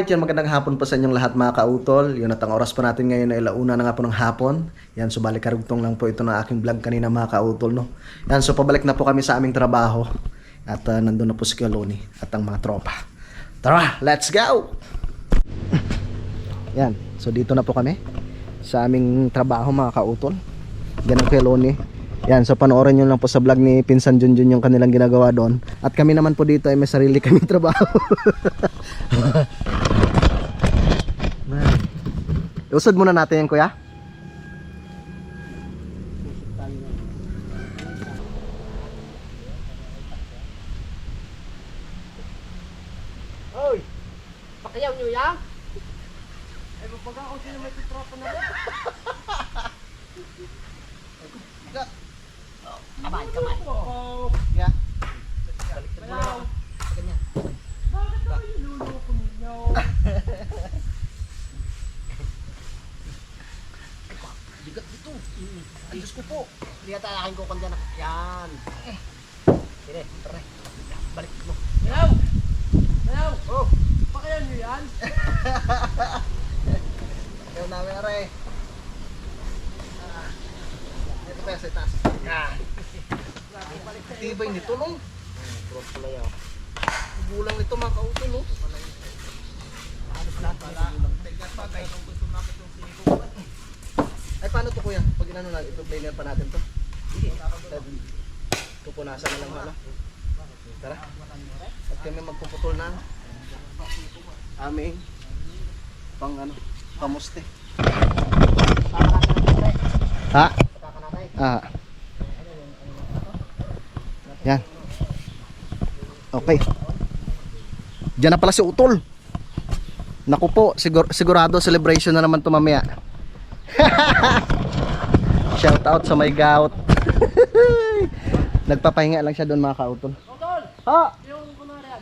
Alright, yan, magandang hapon po sa inyong lahat mga kautol. Yun at ang oras po natin ngayon ay alauna na nga po ng hapon. Yan, so balik karugtong lang po ito ng aking vlog kanina mga kautol, no? Yan, so pabalik na po kami sa aming trabaho. At nandun na po si Kaloni at ang mga tropa. Tara, let's go! Yan, so dito na po kami sa aming trabaho mga kautol. Yan ang Kaloni. Yan, so panoorin nyo lang po sa vlog ni Pinsan Junjun yung kanilang ginagawa doon. At kami naman po dito ay may sarili kaming trabaho. Usod muna natin yan, kuya. Hoy! Pakiyaw nyo yan? Ay, mabaga ako sino may tutropa na rin. Kamay. Yeah. Malaw. Ganyan. Bakit naman yung luloko ninyo? Bigat dito. Ay, Diyos ko po. Hindi yata aking kukon dyan. Yan. Sige, tara. Balik mo. Malaw! Oh! Pakiyaw nyo yan? Kaya namin aray. Ito pa sa itaas. Tibay nito, no? Bulang nito mga kautol, no? Ay, paano to, kuya? Pag inano na, ito-blainer pa natin to. Pupunasan na lang hala. Tara. At kami magpuputol na aming pang ano, pamuste. Ha? Ah. Yan. Okay. Diyan na pala si Utol. Naku po, sigurado celebration na naman to mamaya. Shout out sa may gout. Nagpapahinga lang siya doon mga kautol. Utol! Ha? Yung kunarian.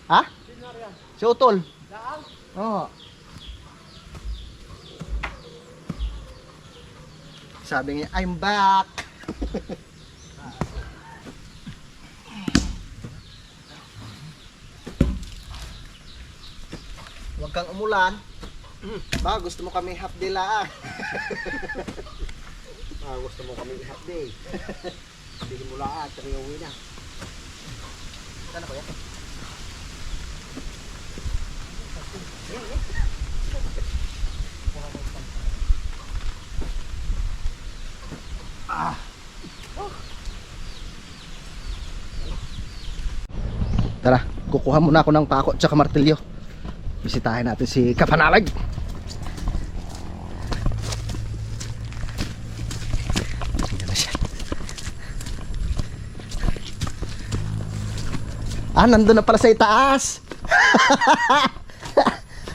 Ha? Kunarian. Si Utol. Daang? Oo. Sabi niya, I'm back. Huwag kang umulan. Ba, gusto mo kami half day lang. Gusto mo kami half day. Hindi mo lahat, kami uwi na. Saan ako yan? Tara, kukuha muna ako ng pako at saka martilyo. Bisitahin natin si Kapanalag. Ayan na siya. Nandun na pala sa itaas.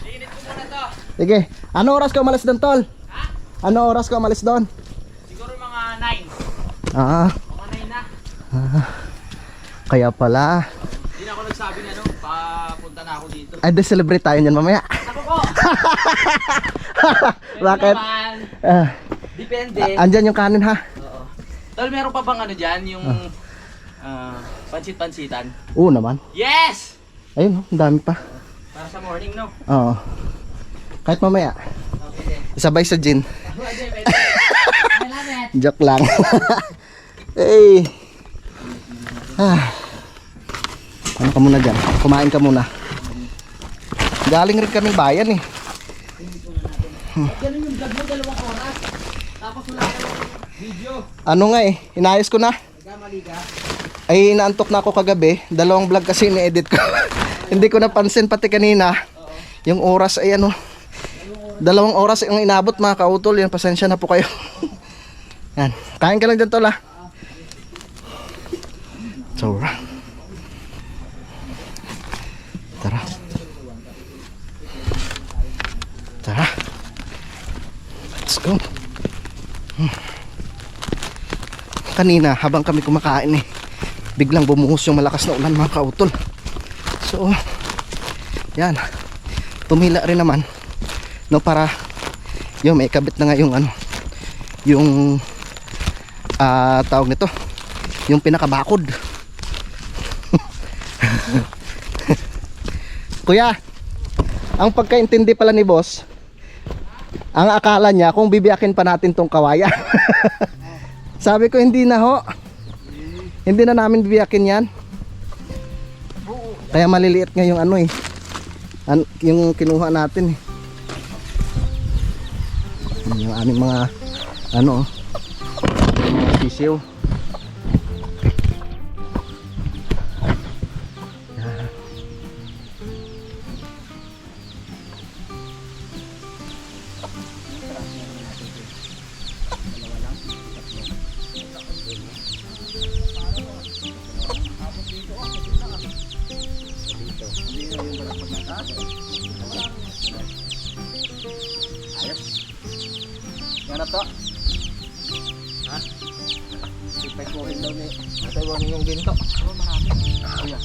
Init ko muna to. Sige, ano oras ka umalis doon, tol? Ha? Ano oras ka umalis doon? Siguro mga 9. Ah, Mga 9 na. kaya pala. Hindi na ako nagsabing ano, papunta na ako dito. Ay, de-celebrate tayo niyan mamaya. Ako po! Bakit? Naman, Ah, depende. andyan yung kanin ha. Oo. Tol, meron pa bang ano dyan, yung pansit-pansitan? Oo naman. Yes! Ayun, ang dami pa. Para sa morning, no? Oo. Kahit mamaya. Okay. Isabay sa gin. Pwede, pwede. I love it. Joke lang. Hey. Ano ka muna dyan? Kumain ka muna. Galing rin kaming bayan eh. Ganun yung vlog mo, 2 oras. Tapos wala kayong video. Ano nga eh, inayos ko na. Nagkamali ka. Ay, inaantok na ako kagabi. 2 vlog kasi ni-edit ko. Hindi ko napansin pati kanina. Yung oras ay ano, 2 oras yung inabot mga kautol. Yan, pasensya na po kayo. Yan, kain ka lang dyan tol ah. Sobra. Tara. Tara. Let's go. Kanina habang kami kumakain eh, biglang bumuhos yung malakas na ulan mga kautol. So yan, tumila rin naman no, para yung may kabit na nga yung ano, yung tawag nito, yung pinakabakod. Kuya, Ang pagkaintindi pala ni boss, ang akala niya kung bibiyakin pa natin tong kawayan. Sabi ko hindi na ho. Hindi na namin bibiyakin yan. Kaya maliliit nga yung ano eh. Yung kinuha natin eh. Yung aming mga ano, yung mga sisiw. Ganap to? Ha? Ipay ko rin daw ni Atay mo yung ginto. Oo, marami. Oh, yan.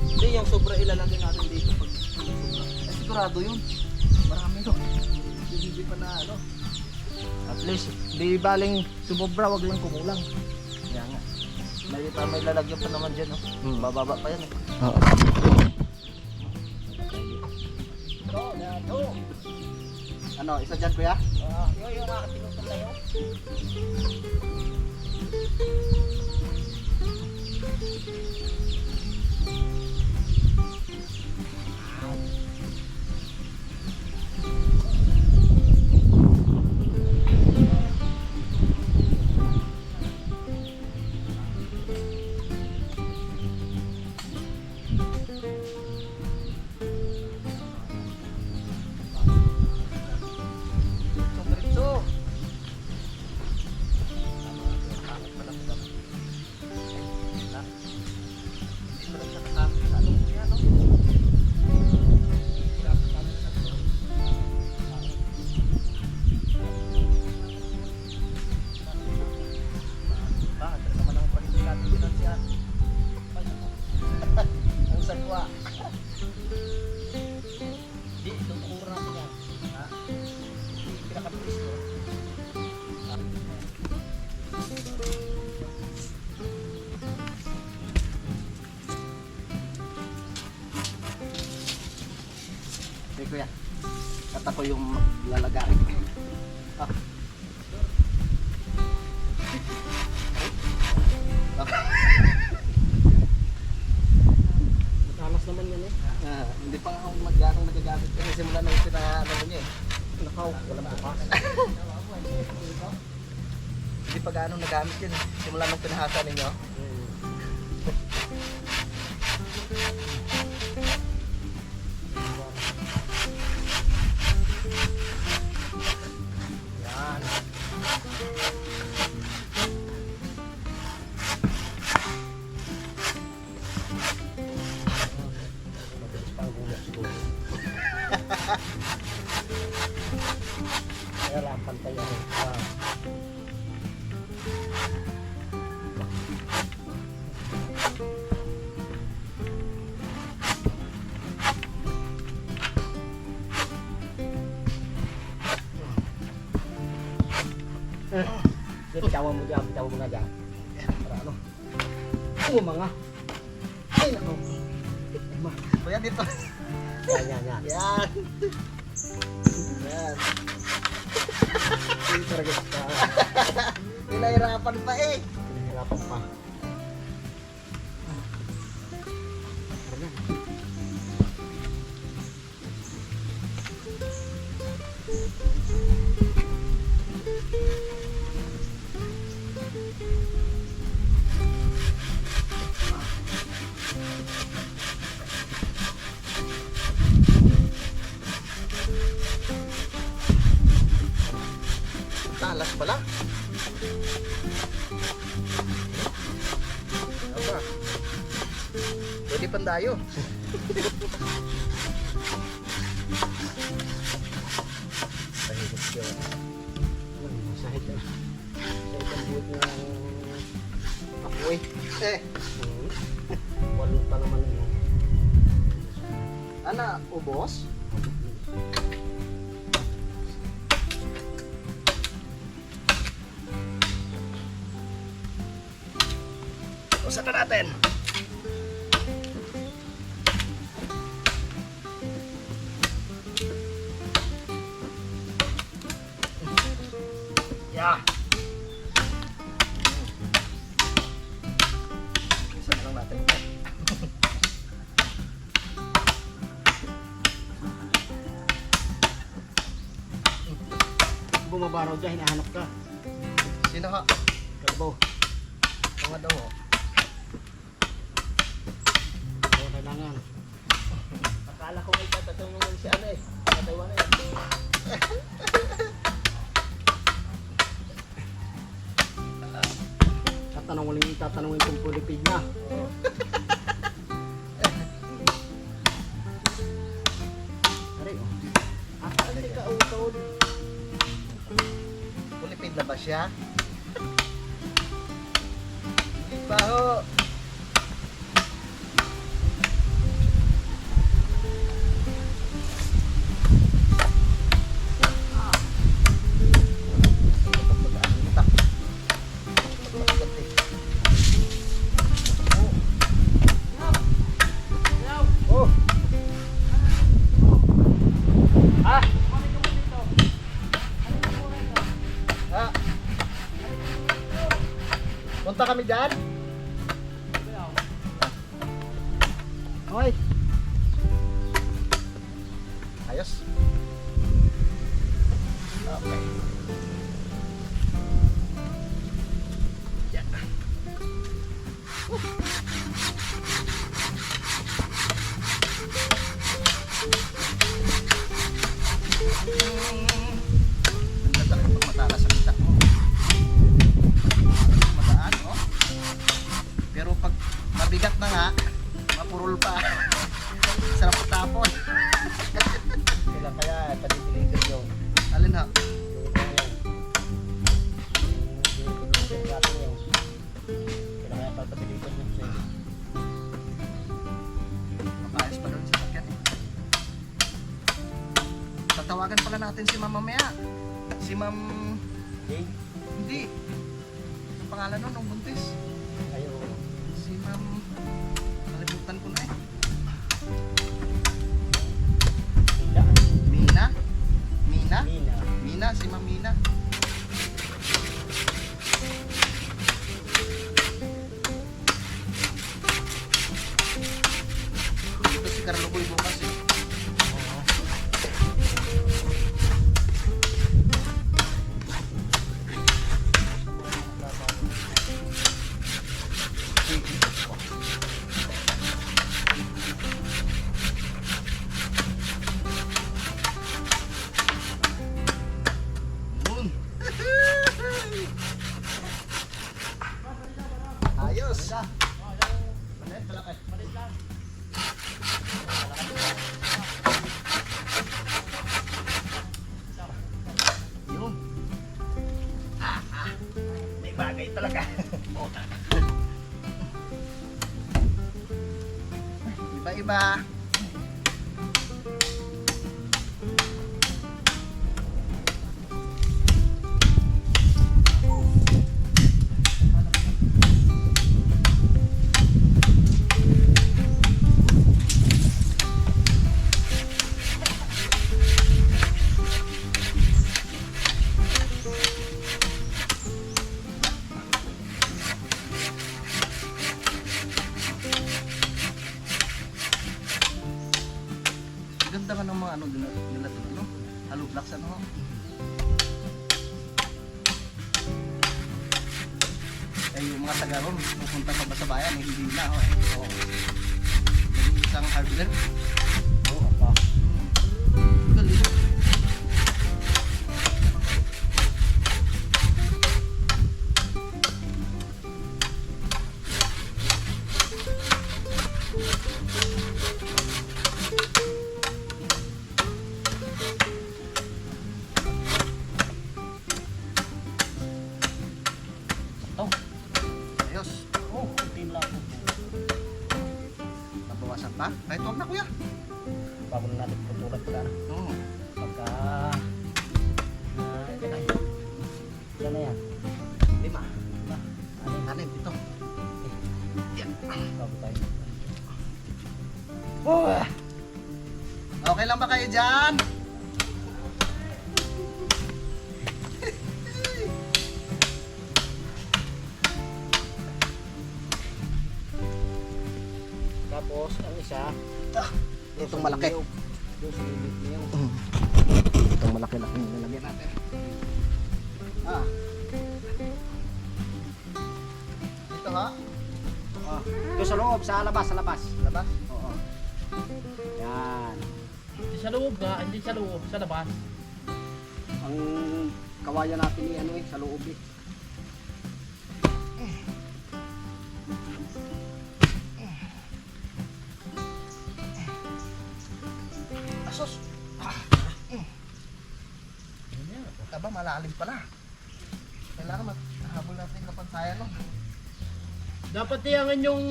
Hindi, yung sobra ilalagay natin dito pag sobra. Sigurado yun. Marami to. Hindi pa na ano. At least, di baling sumobra, wag lang kumulang. Kaya nga. May lalagyan pa naman dyan, no? Bababa pa yan, eh. Oo. Ano, isa dyan kuya? Yung nakatinutan tayo. Okay kuya, kata ko yung lalagay. Ah. Matalas naman yan eh. Hindi pa ako magganong nagagamit kasi simula nang pinano niya eh. Nakaw, walang bukas. Hindi pa ganong nagamit yun eh. Simula nang pinahasa ninyo. Yan. Kaya lang, pantay yan eh. Bitawan mo na dyan. Para ano? Mga. Ay, nako. Kuya dito. Yan. Yan. Yan. Hindi talaga sa Pinahirapan pa eh. hirapan pa. Talas pala. Aba. Pwede pandayo. Mahirap yun. Masahit lang. Masahit ang buhat ng apoy. Walong pa naman yun. Ana, ubos? Usan na natin. Ah. Isa na lang natin. Bumaba raw dyan, hinahanap ka. Sino ka? Kalbo. Ang nga daw oh. Oo, kailangan. Akala ko may tatanungan si ano eh. Kataywan na eh. Tatanungin kung pulipid na. Aray, oh. Hindi ka utod. Pulipid na ba siya? Hindi pa ho. Oh. Ah. Ah. Punta kami dyan? Hoy. Ayos. Okay. Yan. Ganda talaga pag matalas ang itak mo. Magaan, oh. Pero pag mabigat na nga, mapurol pa. Sarap tapon. Kailan kaya pag-deliver yung Alin ha? Makaayos pa doon sa sakyan eh. Tatawagan pala natin si Ma'am mamaya. Si Ma'am... Hindi. Ang pangalan nun, nung buntis. Si Ma'am... Kalimutan ko na eh. Mina? Mina? Mina, si Ma'am Mina. Ito si Carlo Boy bukas eh. Yun. Ayos. Malit, malaki. Yun. May bagay talaga. Iba-iba. Ganda ka ng mga ano nila dito, no? Halublaks ano ho? Eh, yung mga taga ron, pupunta pa ba sa bayan, eh, hindi na ho eh. Oo. Yung isang hardware. Oo, apa. Galing. Oh, ayos. Oh, kunti lang po. Nabawasan pa? Kahit huwag na kuya. Bago na natin pupulat pa na. Oo. Pagka... Yan na yan. 5. Anim, ito. Yan. Bago tayo. Oh. Okay lang ba kayo dyan? Tapos ang isa, Itong malaki. doon sa limit niyo. Itong malaki-laki yung nilagyan natin. Ah. Ito ha? Oh. Doon sa loob, sa labas, sa labas. Labas? Oo. Yan. Hindi sa loob nga, hindi sa loob, sa labas. Ang kawayan natin ni ano sa loob eh. Asos! Aba, malalim pala. Kailangan maghabol natin yung kapansayan, no? Dapat tiyangan yung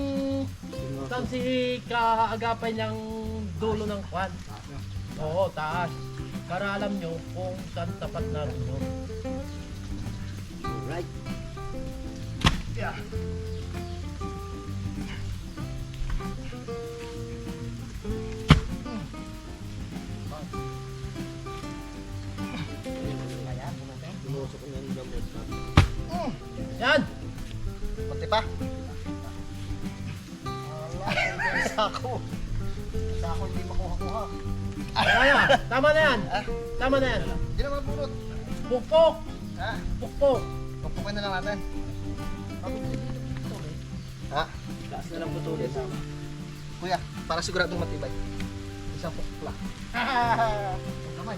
tansi kaagapan niyang dulo ng kwan. Oo, taas. Para alam nyo kung saan tapat na dulo. Right. Yeah. Tinusok ko yung gamot. Yan! Kunti pa. Sako. Sako hindi makuha-kuha. Kaya, tama na yan. Tama na yan. Hindi na mabunot. Pukpok! Ha? Pukpok! Pupukin na lang natin. Ha? Taas na lang putulin. Kuya, para siguradong matibay. Isang pukpok lang. Kamay.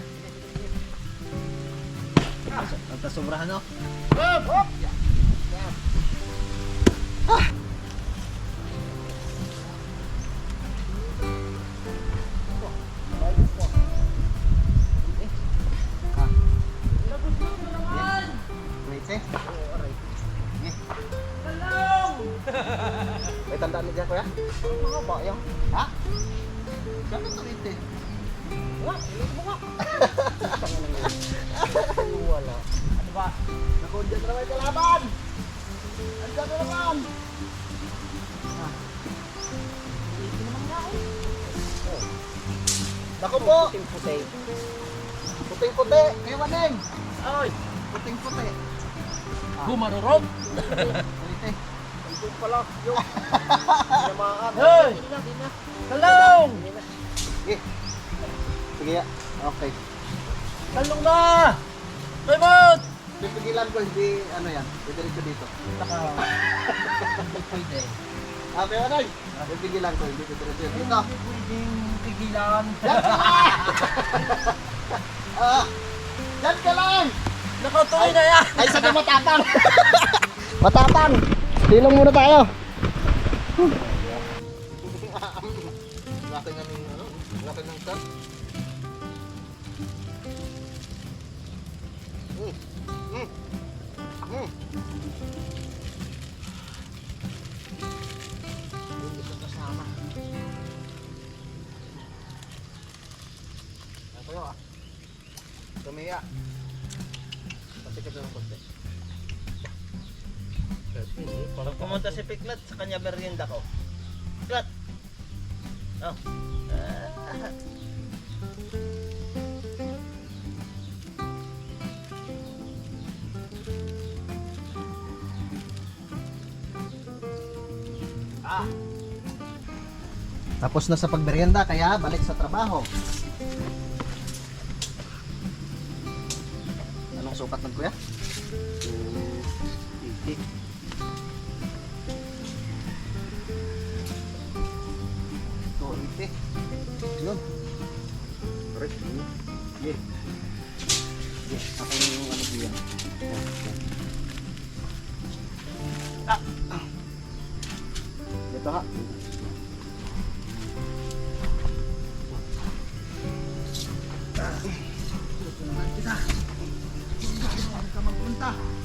Ang tasobrahan no? Hop! Hop! Yan. Yan. Ah! Wait eh. Sige. May tandaan mo dyan, kuya? Ang mga ba yan? Ha? Diyan ka tulit eh. Nga, ilit mo nga. Wala. Ano ba? Naku, dyan na naman yung kalaban! Andyan na naman! Ilit naman nga eh. Naku po! Puting-puti. Puting-puti! Kaya Maneng! Ay! Puting-puti! Gumarurog! Ulit eh. Andun pala. Yung. Yamaan. Hey! Hindi na. Talong! Hindi na. Sige. Sige ya. Okay. Talong na! Raymond! Pipigilan ko, hindi ano yan. Didiretso dito. Hindi pwede. Kaya Maneng! Pipigilan ko, hindi didiretso dito. Hindi pwedeng pigilan. Diyan ka lang! Ah! Diyan ka lang! Nakatuloy na yan! Ay, sabi matapang! Matapang! Silong muna tayo! Laki na ng ano? Laki ng cut. Hindi ko kasama. Ano kayo ah? Tumiya. Patikad na ng konti. Pag pumunta si Piklat, sa kanya merienda ko. Piklat! Oh. Tapos na sa pagmerienda, kaya balik sa trabaho. Anong sukat ng kuya? 280. Yun. Correct. Yeah. Yeah. Ako yung ano diyan. Dito ha.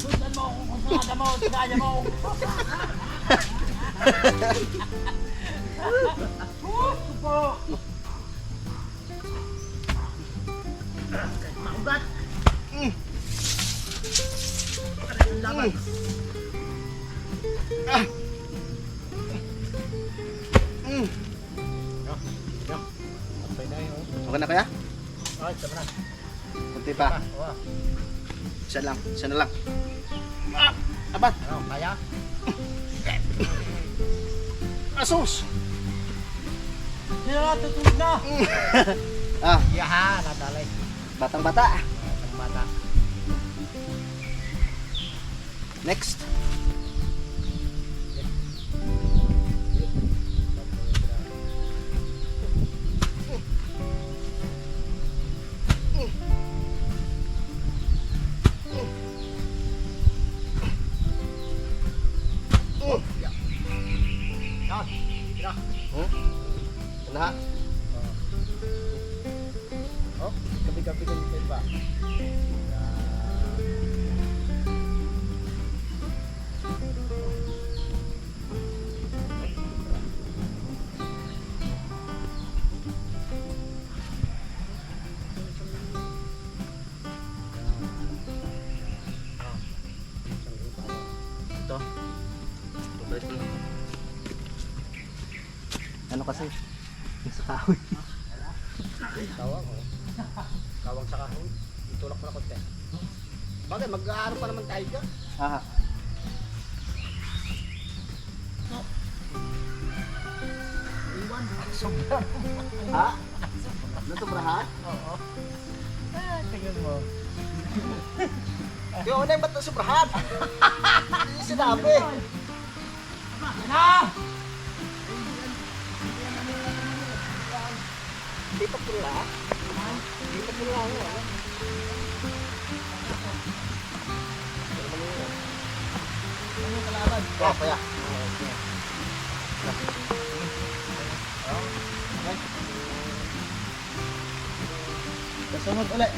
Sundan mo kung saan mo, saan mo. Maugat. Laban. Okay na kaya? Ay, tama na. Kunti pa. Wow. Isa lang. Isa na lang. Abat! Ano, kaya? Asus! Sino na tutulog na? Ah, Yaha, nadalay. batang bata. Ang bata. Next. Yan. Tira. Ano ha? Oh, gabi-gabi ka dito ba? Ito. Ano kasi? Sa kahoy. Kawang, oh. Kawang sa kahon. Itulak mo na konti. Bagay, mag-aaro pa naman tayo dyan. Ah. Iwan. Ha? Natubrahan? Oo. Ah, tingnan mo. Yung una yung ba't nasubrahan? Hindi sinabi. Na! Hindi pa pula. Hindi pa pula ako. Ano yung kalaban? Oh, kaya. Kasunod ulit.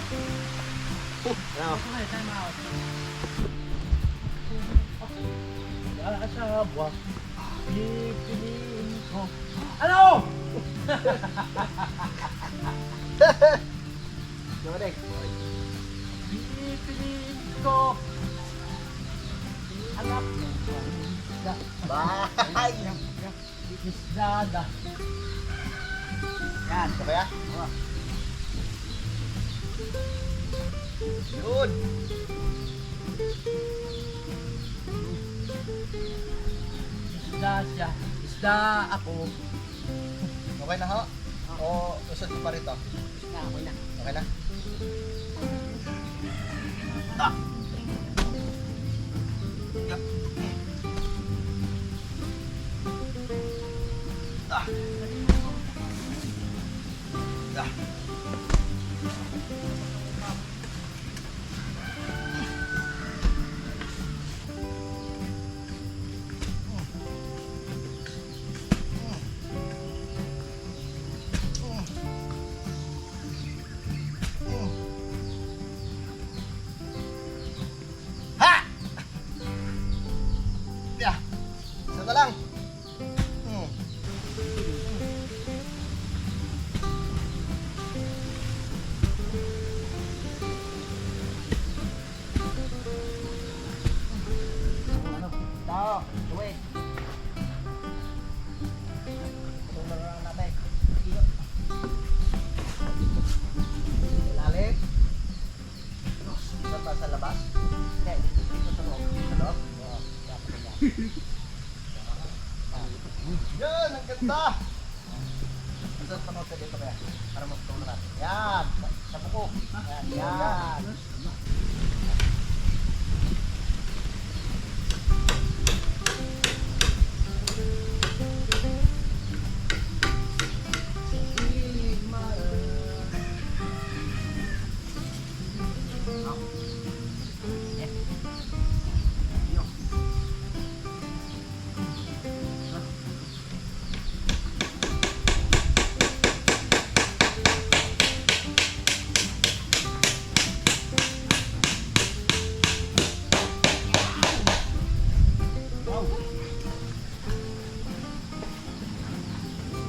Ano? Okay, time out. Asawa, pipiliin ko. Ano? Sorry. Pipiliin ko. Anak ng isda. Bye! Isdada. Yan. Ito kaya? Yun. Isda siya. Isda ako. Okay na ho? O usod ko pa rito? Na, ako na. Okay na? Ha! Yeah. Isa na lang. Tao, wait. Itong laro natin. Ilalim. Isa pa sa labas. Hindi, dito sa loob. Sa loob. Oo, dapat na yan. Yan, ang ganda! Isang panood ka dito kaya, para magtulong natin. Yan, sa buko. Yan, yan.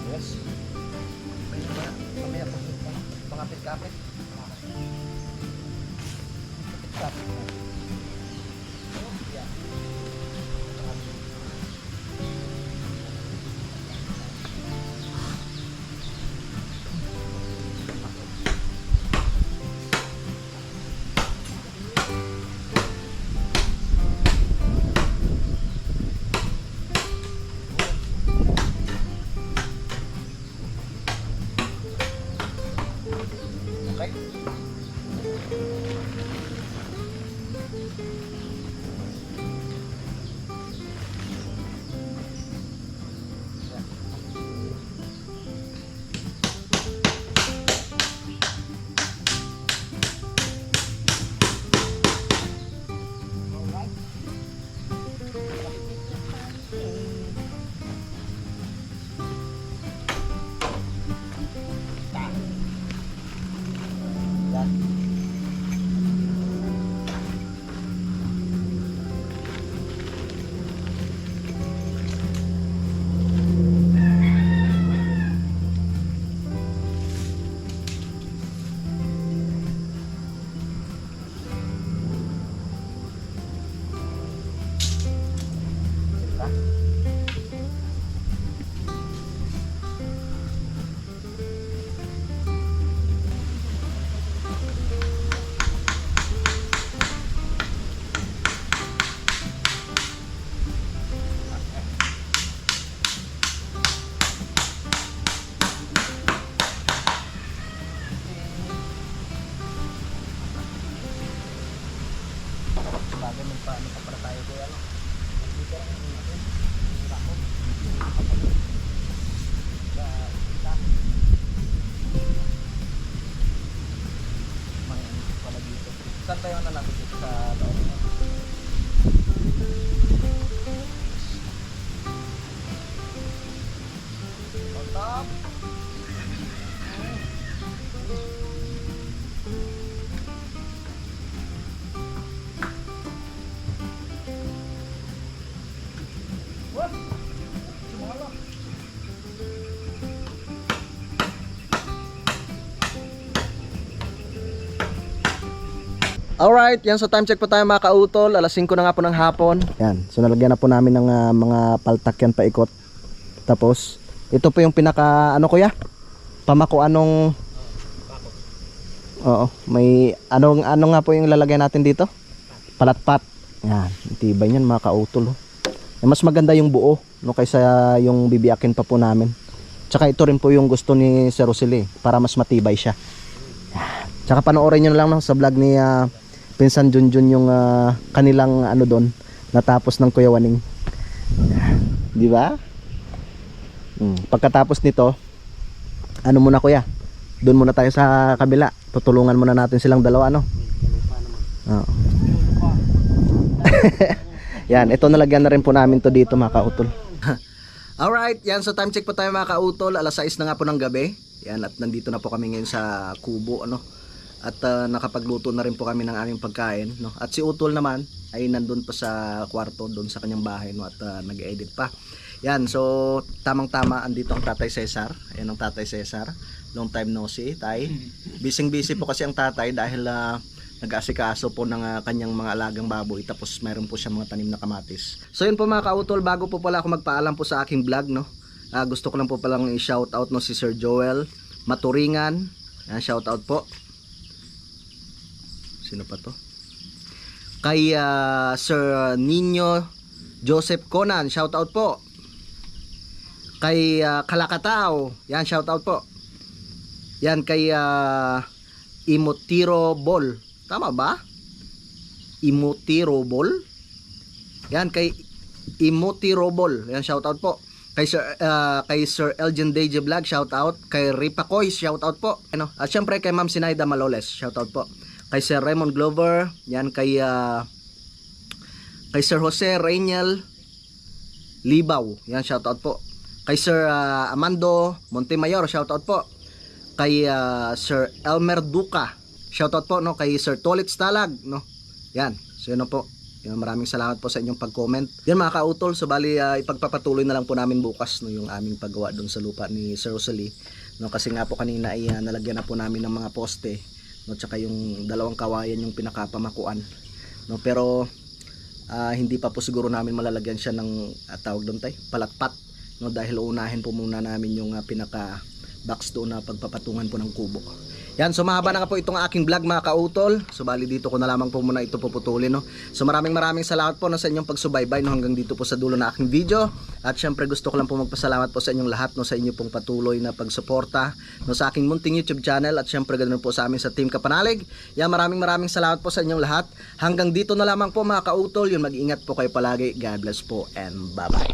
Yes. Mamaya po mga kapit-kapit. Kapit-kapit. Yan. tay. Bagay magpaano pa para tayo kuya, ano? Saan tayo na natin dito sa loob? On top. Alright, yan, so time check po tayo mga kautol. Alas 5 na nga po ng hapon. Yan, so nalagyan na po namin ng mga paltak yan paikot. Tapos, ito po yung pinaka, ano kuya? Pamako anong... Oo, may, ano nga po yung lalagay natin dito? Palatpat. Yan, tibay yan mga kautol. Mas maganda yung buo, no, kaysa yung bibiyakin pa po namin. Tsaka ito rin po yung gusto ni Sir Rosely, para mas matibay siya. Tsaka panoorin nyo na lang, no, sa vlog ni Pinsan Junjun yung kanilang ano doon natapos ng Kuya Waning. Di ba? Pagkatapos nito, ano muna kuya? Doon muna tayo sa kabila. Tutulungan muna natin silang dalawa, ano? Oo. Yan, ito nalagyan na rin po namin to dito mga kautol. Alright, yan, so time check po tayo mga kautol. Alas 6 na nga po ng gabi. Yan, at nandito na po kami ngayon sa kubo, ano? At nakapagluto na rin po kami ng aming pagkain, no? At si Utol naman ay nandun pa sa kwarto, doon sa kanyang bahay, no? At nag-edit pa. Yan, so tamang-tama andito ang Tatay Cesar. Ayan ang Tatay Cesar. Long time no see, tay. Busy po kasi ang tatay dahil nag-aasikaso po ng kanyang mga alagang baboy, tapos mayroon po siya mga tanim na kamatis. So yun po mga kautol, bago po pala ako magpaalam po sa aking vlog, no? Gusto ko lang po palang i-shout out, no, si Sir Joel Maturingan. Yan, shout out po. Sino pa to? Kay Sir Nino Joseph Conan, shout out po. Kay Kalakatao, yan, shout out po. Yan, kay Imotiro Ball, tama ba? Imotiro Ball. Yan, kay Imotiro Ball, yan, shout out po. Kay Sir Elgin Deje Vlog, shout out. Kay Ripa Coy, shout out po. Ano? At syempre kay Ma'am Sinaida Maloles, shout out po. Kay Sir Raymond Glover, yan, kay Sir Jose Reynel Libaw, yan, shout out po. Kay Sir Amando Montemayor, shout out po. Kay Sir Elmer Duca, shout out po, no, kay Sir Tolit Stalag, no. Yan, so yun po. Yan, maraming salamat po sa inyong pag-comment. Yan mga kautol, so bali ipagpapatuloy na lang po namin bukas, no, yung aming paggawa doon sa lupa ni Sir Rosely, no, kasi nga po kanina ay nalagyan na po namin ng mga poste, no, tsaka yung dalawang kawayan yung pinakapamakuan, no, pero hindi pa po siguro namin malalagyan siya ng tawag doon tay, palatpat, no, dahil uunahin po muna namin yung pinaka box doon na pagpapatungan po ng kubo. Yan, so mahaba na nga po itong aking vlog mga kautol. So bali dito ko na lamang po muna ito puputulin, no. So maraming salamat po no, sa inyong pagsubaybay no, hanggang dito po sa dulo na aking video. At syempre gusto ko lang po magpasalamat po sa inyong lahat no, sa inyo pong patuloy na pagsuporta no, sa aking munting YouTube channel. At syempre ganoon po sa amin sa Team Kapanalig. Yan, maraming salamat po sa inyong lahat. Hanggang dito na lamang po mga kautol. Yun, mag-ingat po kayo palagi. God bless po and bye bye.